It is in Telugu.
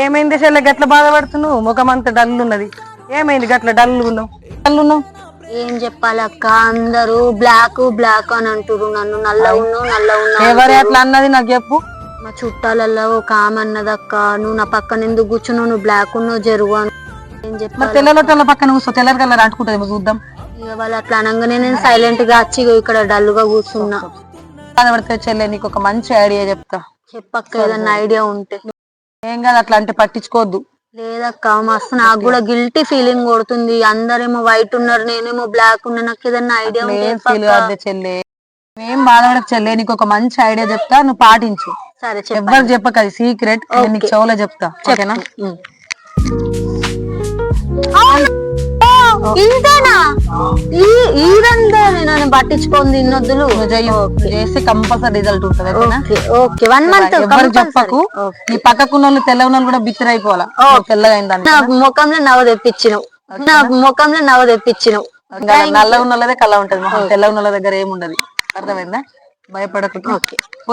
ఏమైంది చెల్లె గట్ల బాధపడుతున్నావు? ముఖం అంతా డల్ ఉన్నది. ఏమైంది గట్ల డల్ ఉన్నావు? ఏం చెప్పాలక్క, అందరూ బ్లాక్ బ్లాక్ అని అంటారు నన్ను. నల్ల ఉన్నావు. ఎవరు అట్లా అన్నది నాకు చెప్పు. మా చుట్టాలలో ఒక ఆమె అన్నదక్క, నువ్వు నా పక్కన ఎందుకు కూర్చున్నావు, నువ్వు బ్లాక్ ఉన్నావు జరుగు అని. ఏం చెప్పాలి? తెల్లల పక్కన కూర్చో, తెల్లరి కలర్ అంటుకుంటుంది చూద్దాం. ఇక వాళ్ళు అట్లా అనగానే నేను సైలెంట్ గా వచ్చి ఇక్కడ డల్ గా కూర్చున్నా. బాధపడితే చెల్లె నీకు ఒక మంచి ఐడియా చెప్తా. చెప్పక్క, ఏదన్నా ఐడియా ఉంటే. ఏం కాదు, అట్లా అంటే పట్టించుకోవద్దు. లేదక్క, మస్తు నాకు కూడా గిల్టీ ఫీలింగ్ కొడుతుంది. అందరేమో వైట్ ఉన్నారు, నేనేమో బ్లాక్ ఉన్నా. నాకు ఏదన్నా ఐడియా ఉంటే చెల్లె. ఏం బాధపడక చెల్లె, నీకు ఒక మంచి ఐడియా చెప్తా, నువ్వు పాటించు. సరే, ఎవ్వరు చెప్పక, అది సీక్రెట్. నీకు చెవులో చెప్తా, ఓకేనా? ఇంతేనా? ఈరందే నన్ను పట్టించుకోండి, తిన్నొద్దులు చేసి కంపల్సరీ రిజల్ట్ ఉంటుంది. Okay, 1 month. ఎవరు చెప్పకు. నీ పక్కకున్న వాళ్ళు తెల్ల ఉన్న వాళ్ళు కూడా బిత్తర అయిపోవాలా. తెల్లగా అయిందని నా ముఖంలో నవ్వు తెప్పించినావు. నల్ల ఉన్న వాళ్ళదే కళ్ళ ఉంటది, తెల్ల ఉన్న వాళ్ళ దగ్గర ఏముండదు. అర్థమైందా? భయపడకు.